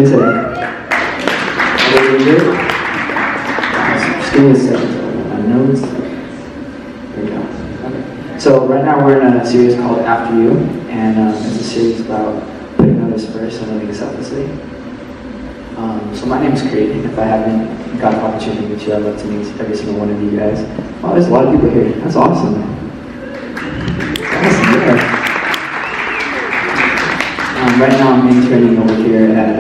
doing today? Are you good? Just give me a second. My notes. There we go. Okay. So right now we're in a series called After You, and it's a series about putting others first and living selflessly. So my name is Creed. If I haven't got the opportunity to meet you, I'd love to meet every single one of you guys. Wow, there's a lot of people here. That's awesome. Awesome, yeah. Right now I'm interning over here at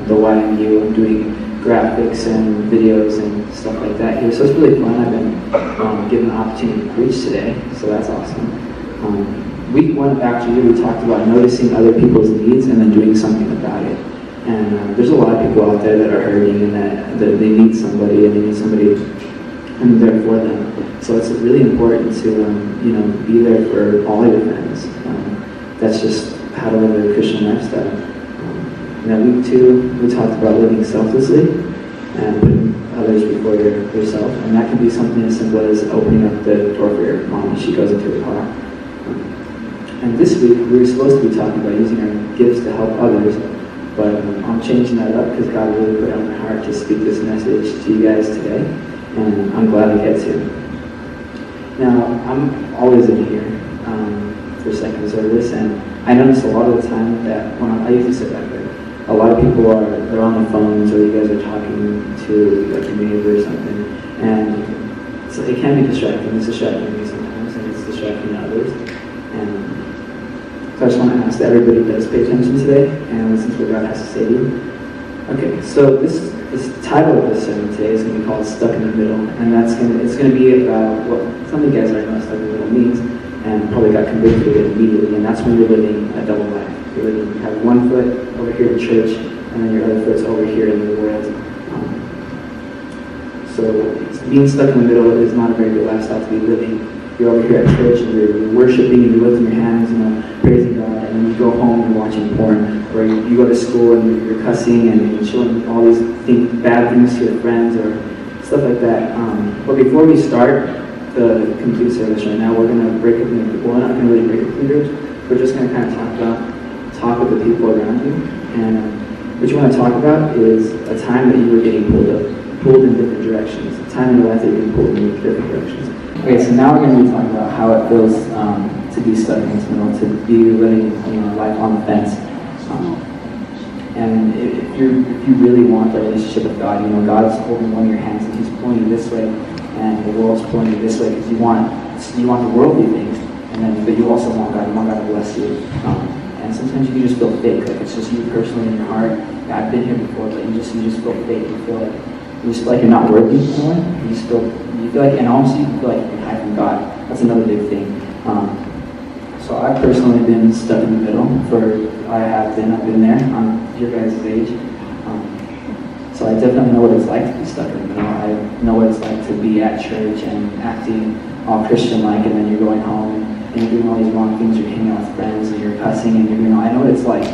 the YMU. I'm doing graphics and videos and stuff like that here. So it's really fun. I've been given the opportunity to preach today, so that's awesome. Week 1 After You, we talked about noticing other people's needs and then doing something about it. And there's a lot of people out there that are hurting and that they need somebody and they need somebody and there for them. So it's really important to be there for all of your friends. That's just how to live a Christian lifestyle. Then week 2, we talked about living selflessly and putting others before yourself. And that can be something as simple as opening up the door for your mom when she goes into the car. And this week, we were supposed to be talking about using our gifts to help others. But I'm changing that up because God really put it on my heart to speak this message to you guys today. And I'm glad I get to. Now, I'm always in here for second service, and I notice a lot of the time that when I usually sit back there, a lot of people they're on their phones, or you guys are talking to like your neighbor or something, and so it can be distracting. It's distracting me sometimes, and it's distracting others. And so I just want to ask that everybody does pay attention today and listen to what God has to say to you. Okay, so this title of this sermon today is going to be called Stuck in the Middle, and it's going to be about what some of you guys already know stuck in the middle means, and probably got convicted of it immediately, and that's when you're living a double life. You have one foot over here in church, and then your other foot's over here in the world. So being stuck in the middle is not a very good lifestyle to be living. You're over here at church, and you're worshiping, and you're lifting your hands, praising God, and then you go home and you're watching porn, or you go to school and you're cussing and you're showing all these bad things to your friends, or stuff like that. But before we start the complete service right now, we're going to break up into people. We're not going to really break up into groups. We're just going to kind of talk with the people around you. And what you want to talk about is a time that you were getting pulled in different directions. A time in your life that you're getting pulled in different directions. Okay, so now we're going to be talking about how it feels to be stuck in this middle, to be living life on the fence. And if you really want the relationship with God, God's holding one of your hands and He's pulling you this way, and the world's pulling you this way because you want the worldly things, but you also want God. You want God to bless you. And sometimes you can just feel fake, like it's just you personally in your heart. Yeah, I've been here before, but you just feel fake. You just feel like you're not worthy in a way. You feel like, and also you feel like you're hiding from God. That's another big thing. So I've personally been stuck in the middle. I've been there. I'm your guys' age. So I definitely know what it's like to be stuck in the middle. I know what it's like to be at church and acting all Christian-like, and then you're going home and you're doing all these wrong things. You're hanging out with friends and you're cussing, and I know what it's like.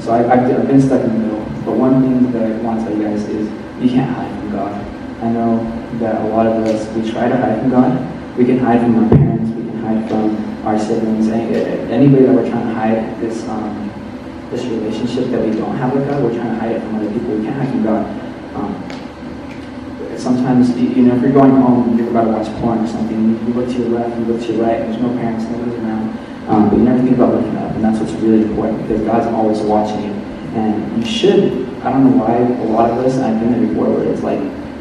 So I've been stuck in the middle. But one thing that I want to tell you guys is you can't hide from God. I know that a lot of us, we try to hide from God. We can hide from our parents. We can hide from our siblings. Anybody that we're trying to hide this relationship that we don't have with God, we're trying to hide it from other people. We can't hide from God. Sometimes, if you're going home and you're about to watch porn or something, you look to your left, you look to your right, and there's no parents, nobody's around. But you never think about looking up, and that's what's really important, because God's always watching you. And you should, I don't know why a lot of us, and I've been there before, where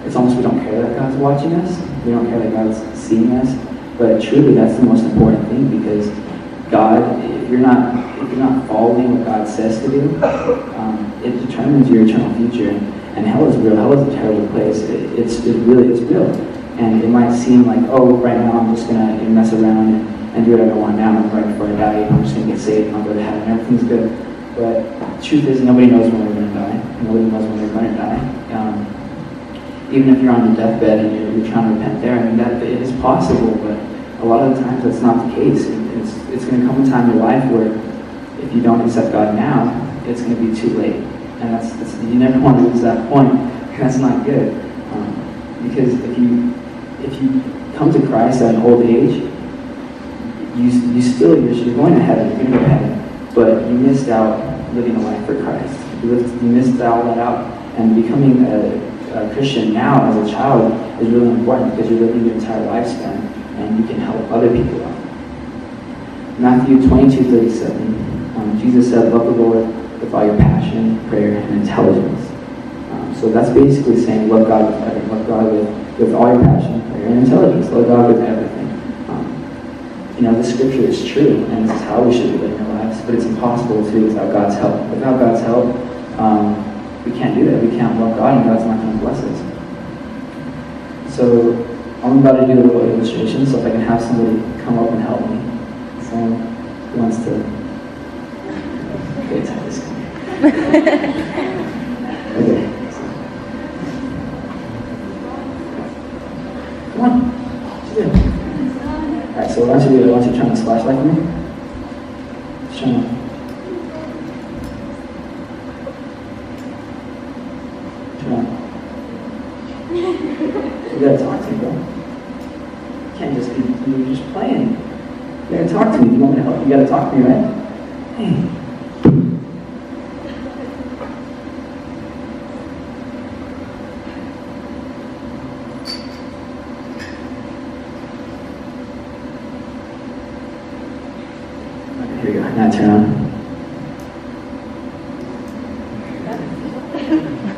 it's almost we don't care that God's watching us. We don't care that God's seeing us. But truly, that's the most important thing, because God, if you're not following what God says to do, it determines your eternal future. And hell is real. Hell is a terrible place. It's real. And it might seem like, oh, right now I'm just gonna mess around and do whatever I want now. Right before I die, I'm just gonna get saved and I'll go to heaven. Everything's good. But the truth is, nobody knows when we're gonna die. Nobody knows when we're gonna die. Even if you're on your deathbed and you're trying to repent there, that it is possible. But a lot of the times that's not the case. It's going to come a time in your life where if you don't accept God now, it's going to be too late. And you never want to lose that point. That's not good. Because if you come to Christ at an old age, you're going to heaven. You're going to go to heaven. But you missed out living a life for Christ. You missed all that out. And becoming a Christian now as a child is really important because you're living your entire lifespan and you can help other people out. Matthew 22:37, Jesus said, love the Lord with all your passion, prayer, and intelligence. So that's basically saying love God with everything. Love God with all your passion, prayer, and intelligence. Love God with everything. This scripture is true, and this is how we should be living our lives, but it's impossible to do without God's help. Without God's help, we can't do that. We can't love God, and God's not going to bless us. So I'm about to do a little illustration, so if I can have somebody come up and help me. Someone who wants to... Okay, it's how this Okay. Come on. What you doing? Alright, so what I want you to do, I want you to turn this flashlight for me. Just turn it on. Turn it on. You gotta talk to me, bro. You can't just be, you're just playing. You gotta talk to me. If you want me to help, you gotta talk to me, right? Hey. Here we go. Now turn on.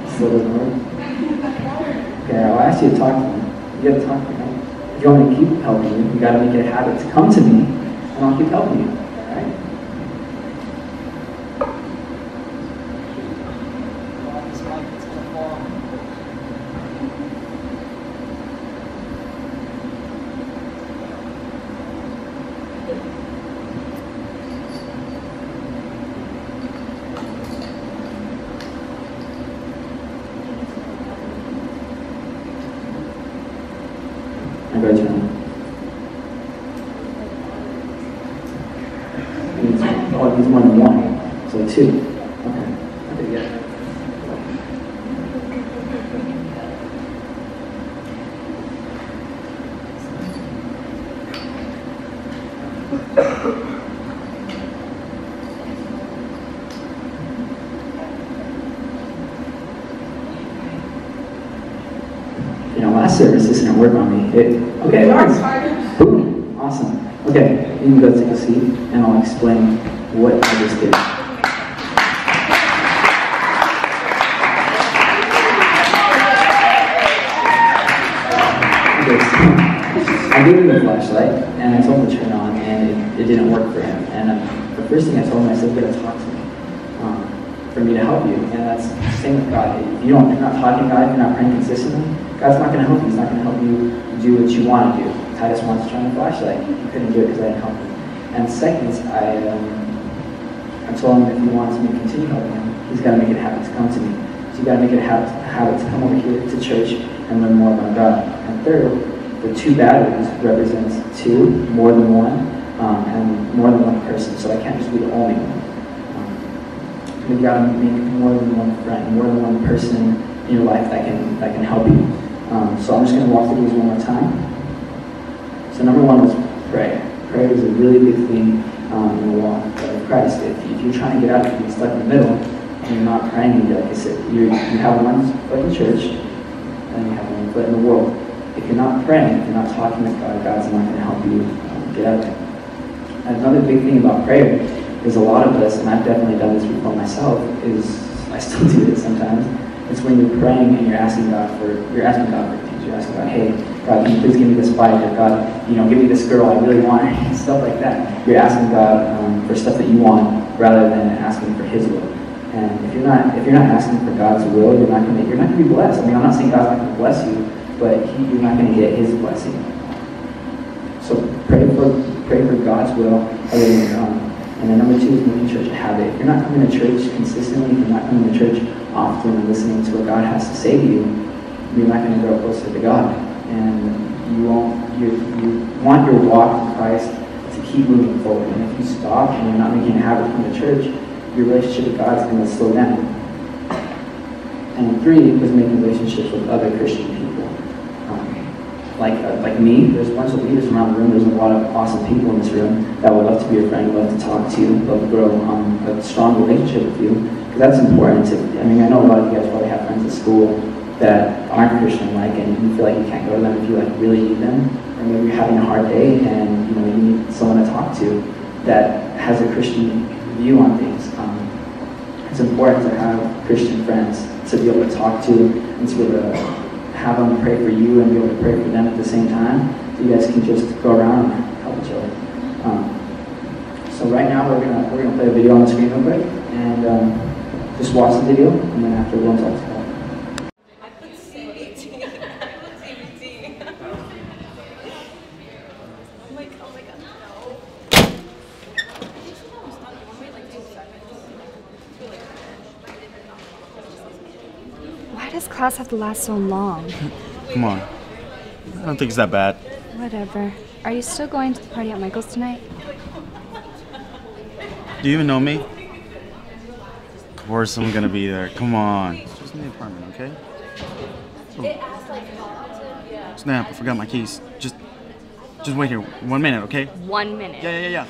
Still doesn't work. Okay, I'll ask you to talk to me. You gotta talk to me. Right? If you want me to keep helping you, you gotta make it a habit to come to me, and I'll keep helping you. Right? I got you. Oh, it needs more than one. So two. Okay, yeah. Last service, this didn't work on me. Okay, nice. Boom. Awesome. Okay, you can go take a seat, and I'll explain what I just did. Okay, so I gave him the flashlight, and I told him to turn it on, and it didn't work for him. And the first thing I told him, I said, you gotta talk to me. For me to help you, and that's the same with God. If you're not talking to God, if you're not praying consistently, God's not going to help you. He's not going to help you do what you want to do. Titus wants to turn on the flashlight. He couldn't do it because I didn't help him. And second, I told him if he wants me to continue helping him, he's got to make it a habit to come to me. So you got to make it a habit to come over here to church and learn more about God. And third, the two batteries represents two, more than one, and more than one person. So I can't just be the only one. You've got to make more than one friend, more than one person in your life that can help you. So I'm just going to walk through these one more time. So number one was pray. Prayer is a really big thing in the walk of Christ. If you're trying to get out of being stuck in the middle and you're not praying, like I said, you have one foot in church and you have one foot in the world. If you're not praying, if you're not talking with God, God's not going to help you get out of it. Another big thing about prayer is a lot of us, and I've definitely done this before myself, is I still do it sometimes. It's when you're praying and you're asking God for things. You're asking God, hey, God, can you please give me this bike? Or God, give me this girl, I really want her, stuff like that. You're asking God for stuff that you want rather than asking for His will. And if you're not asking for God's will, you're not gonna be blessed. I mean, I'm not saying God's not gonna bless you, but you're not gonna get His blessing. So pray for God's will other than your own. And then number two is making church a habit. If you're not coming to church consistently, if you're not coming to church often and listening to what God has to say to you, you're not going to grow closer to God. And you want your walk in Christ to keep moving forward. And if you stop and you're not making a habit of coming to church, your relationship with God is going to slow down. And three was making relationships with other Christian people. Like me, there's a bunch of leaders around the room. There's a lot of awesome people in this room that would love to be your friend, love to talk to you, love to grow a strong relationship with you. That's important to, I mean, I know a lot of you guys probably have friends at school that aren't Christian-like, and you feel like you can't go to them if you like really need them, or maybe you're having a hard day and you need someone to talk to that has a Christian view on things. It's important to have Christian friends to be able to talk to and to be able to have them pray for you and be able to pray for them at the same time. So you guys can just go around and help each other. So right now we're gonna play a video on the screen real quick and just watch the video, and then after we'll talk about it. Why does class have to last so long? Come on. I don't think it's that bad. Whatever. Are you still going to the party at Michael's tonight? Do you even know me? Of course I'm gonna be there. Come on. It's just in the apartment, okay? Oh. Snap, I forgot my keys. Just wait here. 1 minute, okay? 1 minute. Yeah.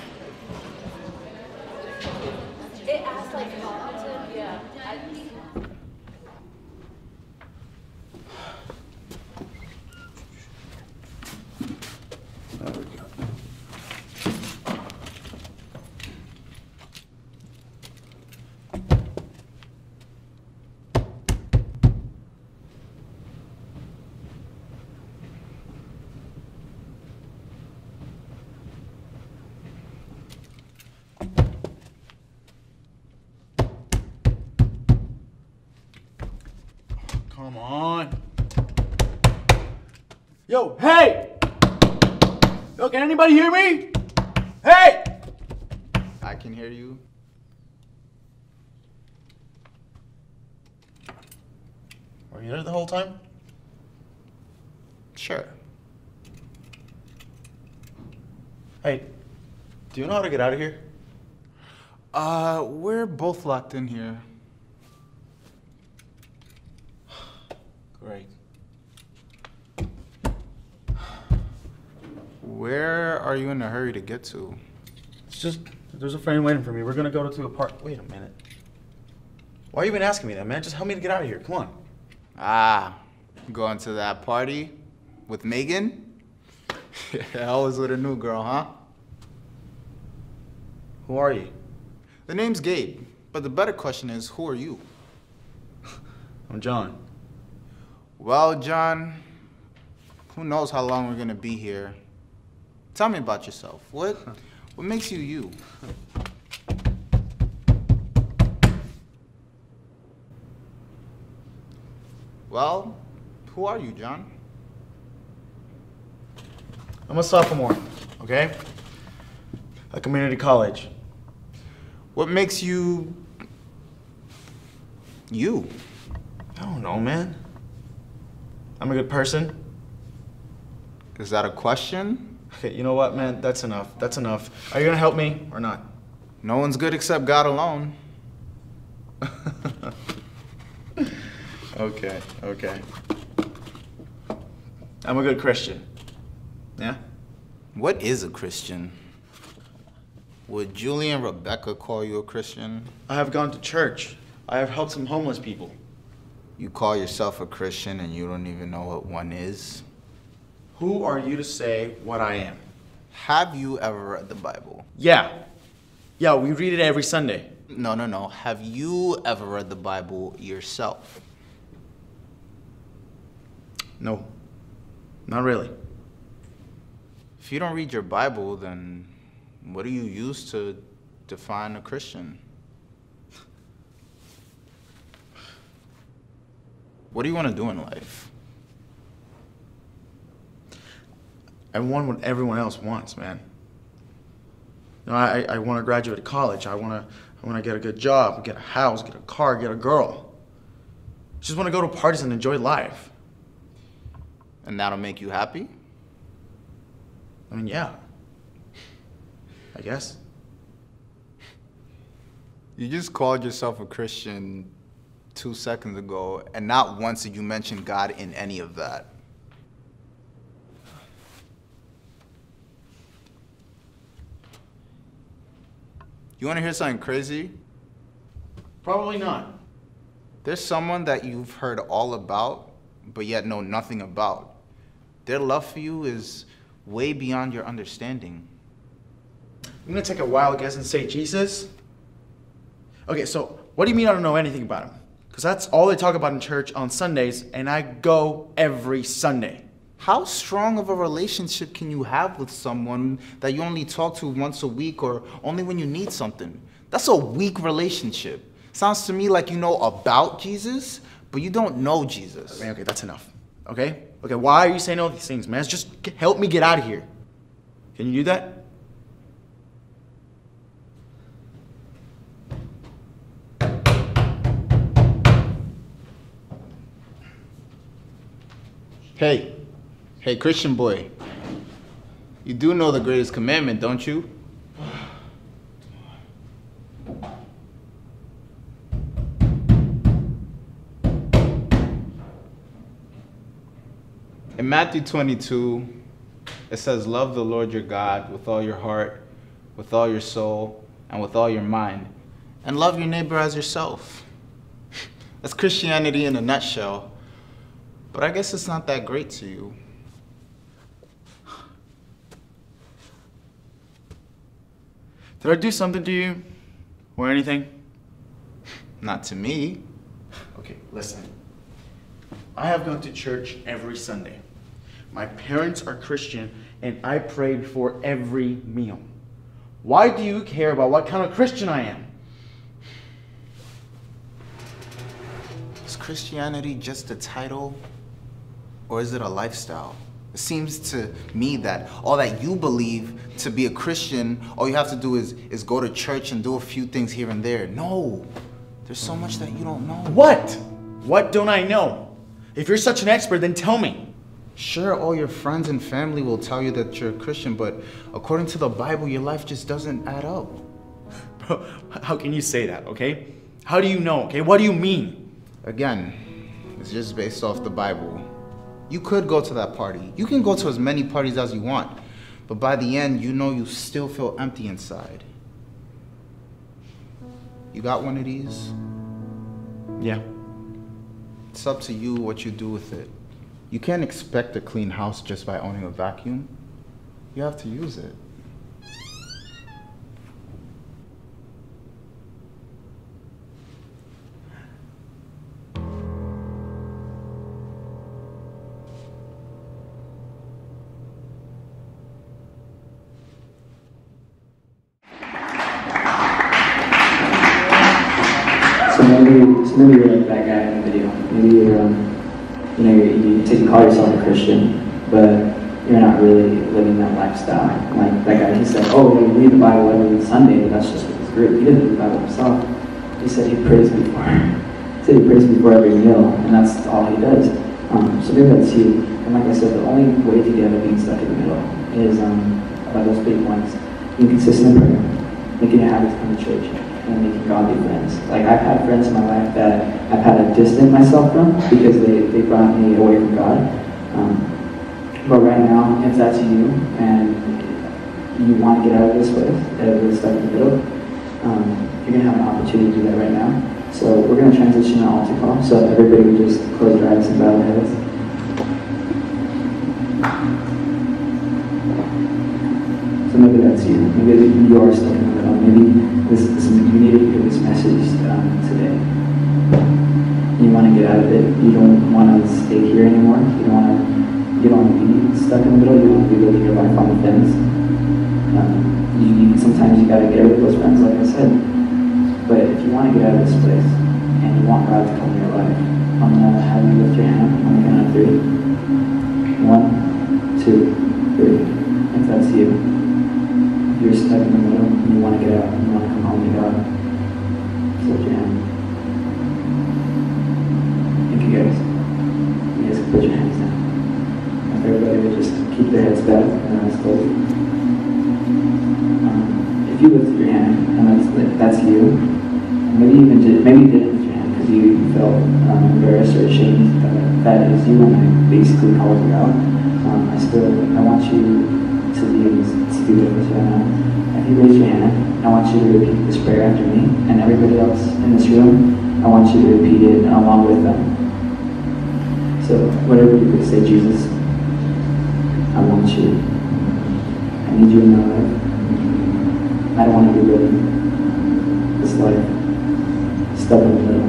There we go. Come on. Yo, hey! Yo, can anybody hear me? Hey! I can hear you. Were you there the whole time? Sure. Hey, do you know how to get out of here? We're both locked in here. Great. Where are you in a hurry to get to? It's just, there's a friend waiting for me. We're gonna go to a park. Wait a minute. Why are you even asking me that, man? Just help me to get out of here. Come on. Ah, going to that party with Megan? Yeah, always with a new girl, huh? Who are you? The name's Gabe, but the better question is, who are you? I'm John. Well, John, who knows how long we're gonna be here? Tell me about yourself. What makes you you? Well, who are you, John? I'm a sophomore, okay? At community college. What makes you you? I don't know, man. I'm a good person. Is that a question? Okay, you know what, man? That's enough. That's enough. Are you gonna help me or not? No one's good except God alone. Okay. I'm a good Christian. Yeah? What is a Christian? Would Julie and Rebecca call you a Christian? I have gone to church. I have helped some homeless people. You call yourself a Christian and you don't even know what one is? Who are you to say what I am? Have you ever read the Bible? Yeah, we read it every Sunday. No. Have you ever read the Bible yourself? No, not really. If you don't read your Bible, then what do you use to define a Christian? What do you want to do in life? I want what everyone else wants, man. You know, I want to graduate college. I want to get a good job, get a house, get a car, get a girl. Just want to go to parties and enjoy life. And that'll make you happy? I mean, yeah. I guess. You just called yourself a Christian 2 seconds ago, and not once did you mention God in any of that. You want to hear something crazy? Probably not. There's someone that you've heard all about, but yet know nothing about. Their love for you is way beyond your understanding. I'm gonna take a wild guess and say Jesus. Okay, so what do you mean I don't know anything about him? Because that's all they talk about in church on Sundays, and I go every Sunday. How strong of a relationship can you have with someone that you only talk to once a week or only when you need something? That's a weak relationship. Sounds to me like you know about Jesus, but you don't know Jesus. Okay, that's enough. Okay? Okay, why are you saying all these things, man? Just help me get out of here. Can you do that? Hey, Christian boy. You do know the greatest commandment, don't you? In Matthew 22, it says, love the Lord your God with all your heart, with all your soul, and with all your mind, and love your neighbor as yourself. That's Christianity in a nutshell, but I guess it's not that great to you. Did I do something to you? Or anything? Not to me. Okay, listen. I have gone to church every Sunday. My parents are Christian, and I pray before every meal. Why do you care about what kind of Christian I am? Is Christianity just a title, or is it a lifestyle? It seems to me that all that you believe to be a Christian, all you have to do is go to church and do a few things here and there. No, there's so much that you don't know. What? What don't I know? If you're such an expert, then tell me. Sure, all your friends and family will tell you that you're a Christian, but according to the Bible, your life just doesn't add up. Bro, how can you say that, okay? How do you know, okay? What do you mean? Again, it's just based off the Bible. You could go to that party. You can go to as many parties as you want, but by the end, you know you still feel empty inside. You got one of these? Yeah. It's up to you what you do with it. You can't expect a clean house just by owning a vacuum. You have to use it. So maybe you're like that guy in the video. Maybe you're, you call yourself a Christian, but you're not really living that lifestyle. Like that guy, he said, oh, you read the Bible every Sunday, but that's just his group. He didn't read the Bible himself. He said he prays before. He said he prays before every meal, and that's all he does. So maybe that's you. And like I said, the only way to get out of being stuck in the middle is by those big ones. Being consistent in prayer, making a habit to come to church, and making godly friends. Like I've had friends in my life that I've had to distance myself from because they brought me away from God. But right now, if that's you and you want to get out of this place, really stuck in the middle, you're going to have an opportunity to do that right now. So we're going to transition to altar call. So everybody would just close their eyes and bow their heads. So maybe that's you. Maybe you are stuck in the middle. Maybe you need to hear this message today. You want to get out of it. You don't want to stay here anymore. You don't want to be stuck in the middle. You want to be living your life on the fence. Sometimes you got to get rid of those friends, like I said. But if you want to get out of this place and you want God to come in your life, I'm going to have you lift your hand. I'm going to count 3. 1, 2, 3. If that's you. You're stuck in the middle and you want to get out, you want to come home to God. Just lift your hand. Thank you guys. You guys can put your hands down. If everybody would just keep their heads bowed and their eyes closed. If you lifted your hand and that's you, maybe you didn't lift your hand because you felt embarrassed or ashamed that it is you and I basically called you out. I want you to be do this right now. If you raise your hand, I want you to repeat this prayer after me, and everybody else in this room, I want you to repeat it along with them. So whatever you could say, Jesus, I want you. I need you in my life. I don't want to be living this life stuck in the middle.